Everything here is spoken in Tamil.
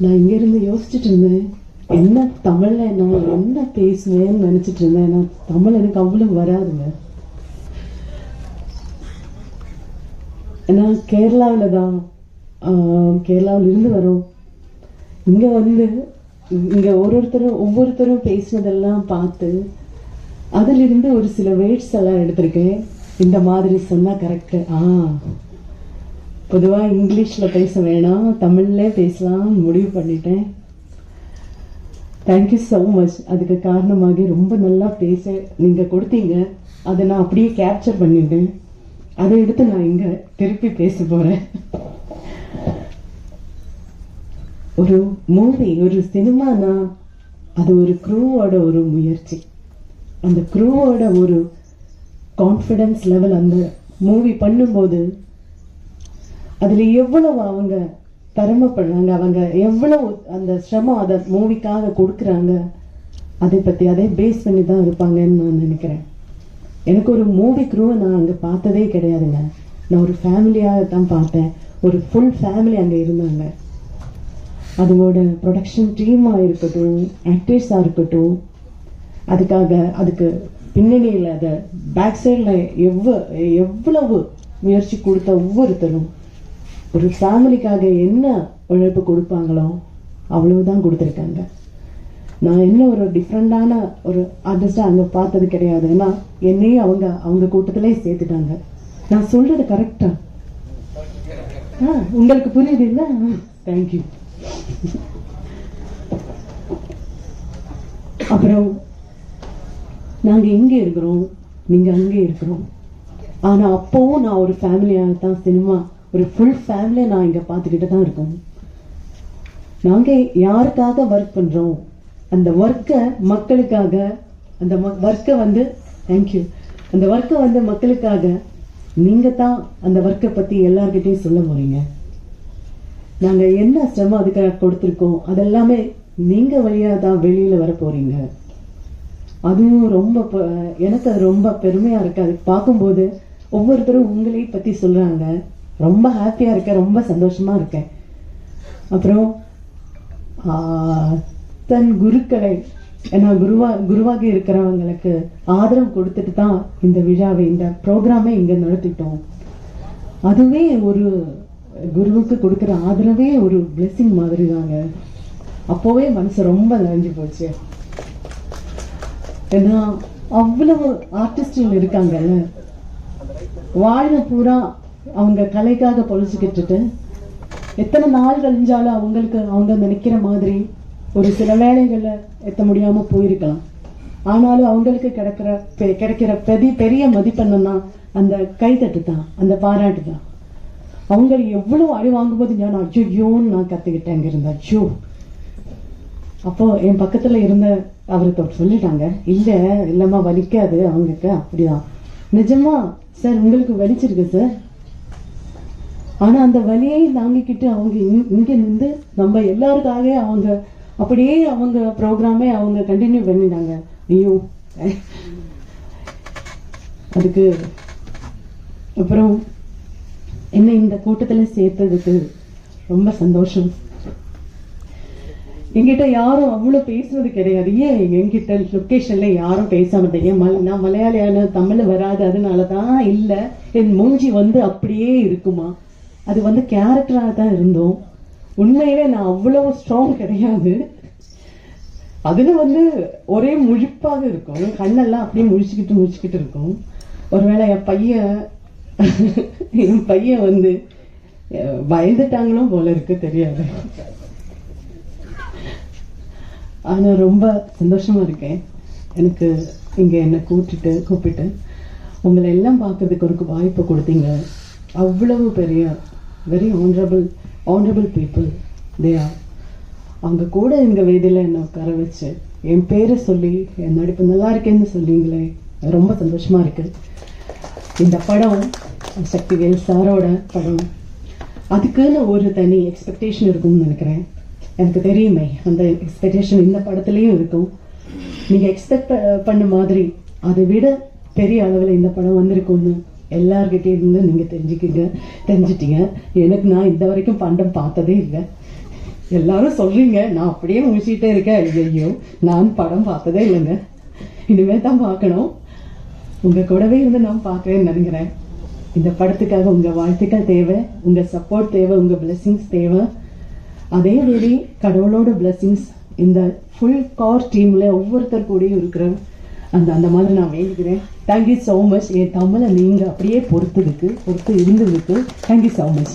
நான் இங்கிருந்து யோசிச்சுட்டு இருந்தேன், என்ன தமிழ்ல நான் என்ன பேசுவேன்னு நினைச்சிட்டு இருந்தேன். நான் தமிழ் எனக்கு அவ்வளவு வராதுங்க. ஏன்னா கேரளாவில் தான், கேரளாவில் இருந்து வரோம். இங்கே வந்து இங்கே ஒவ்வொருத்தரும் பேசினதெல்லாம் பார்த்து அதிலிருந்து ஒரு சில வேர்ட்ஸ் எல்லாம் எடுத்திருக்கேன். இந்த மாதிரி சொன்னால் கரெக்டு. பொதுவாக இங்கிலீஷில் பேச வேணாம், தமிழ்லே பேசலாம் முடிவு பண்ணிட்டேன். Thank you so much. அதுக்கு காரணமாக ரொம்ப நல்லா பேச நீங்கள் கொடுத்தீங்க. அதை நான் அப்படியே கேப்சர் பண்ணிட்டேன். அதை எடுத்து நான் இங்கே திருப்பி பேச போகிறேன். ஒரு மூவி, ஒரு சினிமானா அது ஒரு க்ரூவோட ஒரு முயற்சி. அந்த க்ரூவோட ஒரு கான்ஃபிடன்ஸ் லெவல் அந்த மூவி பண்ணும்போது அதில் எவ்வளவு அவங்க திறமைப்படுறாங்க, அவங்க எவ்வளவு அந்த சிரமம் அதை மூவிக்காக கொடுக்குறாங்க, அதை பற்றி அதே பேஸ் பண்ணி தான் இருப்பாங்கன்னு நான் நினைக்கிறேன். எனக்கு ஒரு மூவி க்ரூவை நான் அங்கே பார்த்ததே கிடையாதுங்க. நான் ஒரு ஃபேமிலியாக தான் பார்த்தேன். ஒரு ஃபுல் ஃபேமிலி அங்கே இருந்தாங்க. அதோட ப்ரொடக்ஷன் டீமாக இருக்கட்டும், ஆக்டர்ஸாக இருக்கட்டும், அதுக்கு பின்னணியில் அதை பேக் சைடில் எவ்வளவு முயற்சி கொடுத்த ஒவ்வொருத்தரும் ஒரு ஃபேமிலிக்காக என்ன உழைப்பு கொடுப்பாங்களோ அவ்வளவுதான் கொடுத்துருக்காங்க. நான் என்ன ஒரு டிஃப்ரெண்டான ஒரு ஆர்டிஸ்டாக அங்கே பார்த்தது கிடையாது. ஏன்னா என்னையும் அவங்க கூட்டத்திலே சேர்த்துட்டாங்க. நான் சொல்றது கரெக்டா? உங்களுக்கு புரியுது இல்லை? தேங்க்யூ. அப்புறம் நாங்கள் இங்கே இருக்கிறோம், நீங்கள் அங்கே இருக்கிறோம். ஆனால் அப்போவும் நான் ஒரு ஃபேமிலியாக தான் சினிமா, ஒரு ஃபுல் ஃபேமிலியை நான் இங்கே பார்த்துக்கிட்டு தான் இருக்கோம். நாங்கள் யாருக்காக ஒர்க் பண்ணுறோம், அந்த ஒர்க்கை மக்களுக்காக, அந்த ஒர்க்கை வந்து தேங்க்யூ, அந்த ஒர்க்கை வந்து மக்களுக்காக நீங்கள் தான் அந்த ஒர்க்கை பற்றி எல்லார்கிட்டையும் சொல்ல போகிறீங்க. நாங்கள் என்ன சிரமம் அதுக்காக கொடுத்துருக்கோம் அதெல்லாமே நீங்கள் வழியாக தான் வெளியில் வர போகிறீங்க. அதுவும் எனக்கு அது ரொம்ப பெருமையாக இருக்குது. அது பார்க்கும்போது ஒவ்வொருத்தரும் உங்களை பற்றி சொல்கிறாங்க. ரொம்ப ஹாப்பியாக இருக்கேன், ரொம்ப சந்தோஷமாக இருக்கேன். அப்புறம் தன் குருக்களை, ஏன்னா குருவாக இருக்கிறவங்களுக்கு ஆதரவு கொடுத்துட்டு தான் இந்த விழாவை, இந்த ப்ரோக்ராமே இங்கே நடத்திட்டோம். அதுவே ஒரு குருவுக்கு கொடுக்குற ஆதரவே ஒரு பிளெஸிங் மாதிரி தாங்க. அப்போவே மனசு ரொம்ப நிறைஞ்சு போச்சு. ஏன்னா அவ்வளவு ஆர்டிஸ்டுகள் இருக்காங்கல்ல, வாழ்க்கை பூரா அவங்க கலைக்காக பொழிச்சுக்கிட்டு எத்தனை நாள் கழிஞ்சாலும் அவங்க நினைக்கிற மாதிரி ஒரு சில வேலைகளை எத்த முடியாம போயிருக்கலாம். ஆனாலும் அவங்களுக்கு கிடைக்கிற பெரிய மதிப்பெண்ணா அந்த கைத்தட்டு தான், அந்த பாராட்டு தான். அவங்க எவ்வளவு அடி வாங்கும்போது நான் ஐயோன்னு நான் கத்துக்கிட்டேன். அங்க இருந்த ஐயோ, அப்போ என் பக்கத்துல இருந்த அவருக்கு சொல்லிட்டாங்க, இல்லம்மா வலிக்காது அவங்களுக்கு. அப்படிதான் நிஜமா சார், உங்களுக்கு வலிச்சிருக்கு சார். ஆனா அந்த வலியை தாங்கிக்கிட்டு அவங்க இங்க நின்று நம்ம எல்லாருக்காக அவங்க அப்படியே அவங்க ப்ரோக்ராமே அவங்க கண்டினியூ பண்ணிட்டாங்க. ஐயோ, அதுக்கு அப்புறம் என்ன இந்த கூட்டத்துல சேர்த்ததுக்கு ரொம்ப சந்தோஷம். என்கிட்ட யாரும் அவ்வளவு பேசுறது கிடையாது. என்கிட்ட லொக்கேஷன்ல யாரும் பேசாம, நான் மலையாளியான தமிழ் வராது அதனாலதான் இல்ல, என் மூஞ்சி வந்து அப்படியே இருக்குமா, அது வந்து கேரக்டராக தான் இருந்தோம். உண்மையிலே நான் அவ்வளவு ஸ்ட்ராங் கிடையாது. அதுல வந்து ஒரே முழிப்பாக இருக்கும், கண்ணெல்லாம் அப்படியே முழிச்சுக்கிட்டு இருக்கும். ஒருவேளை என் பையன் வந்து பயந்துட்டாங்களோ போல இருக்கு, தெரியாது. ஆனா ரொம்ப சந்தோஷமா இருக்கேன். எனக்கு இங்க என்னை கூப்பிட்டு உங்களை எல்லாம் பார்க்கறதுக்கு ஒரு வாய்ப்பு கொடுத்தீங்க. அவ்வளவு பெரிய very honourable people they are. அவங்க கூட எங்க வேதியில என்னை உட்கார வச்சு என் பேரை சொல்லி என் நடிப்பு நல்லா இருக்கேன்னு சொல்லிங்களே, ரொம்ப சந்தோஷமா இருக்கு. இந்த படம் சக்திவேல் சாரோட படம், அதுக்குன்னு ஒரு தனி எக்ஸ்பெக்டேஷன் இருக்கும்னு நினைக்கிறேன். எனக்கு தெரியுமே அந்த எக்ஸ்பெக்டேஷன் இந்த படத்துலயும் இருக்கும். நீங்க எக்ஸ்பெக்ட் பண்ண மாதிரி அதை விட பெரிய அளவில் இந்த படம் வந்திருக்கும்னு எல்லார்கிட்டே இருந்து நீங்க தெரிஞ்சுட்டீங்க. எனக்கு நான் இந்த வரைக்கும் படம் பார்த்ததே இல்லை. எல்லாரும் சொல்றீங்க, நான் அப்படியே முடிச்சுட்டே இருக்கேன். ஐயோ, நான் படம் பார்த்ததே இல்லைங்க, இனிமே தான் பார்க்கணும். உங்க கூடவே இருந்து நான் பார்க்கறேன்னு நினைக்கிறேன். இந்த படத்துக்காக உங்க வாழ்த்துக்கள் தேவை, உங்க சப்போர்ட் தேவை, உங்க பிளெஸிங்ஸ் தேவை. அதே மாதிரி கடவுளோட பிளெஸிங்ஸ் இந்த ஃபுல் கார் டீம்ல ஒவ்வொருத்தர் கூடயும் இருக்கிற அந்த மாதிரி நான் வேண்டிக்கிறேன். Thank you so much. என் தமிழை நீங்க அப்படியே பொறுத்து இருந்ததுக்கு தேங்க்யூ ஸோ மச்.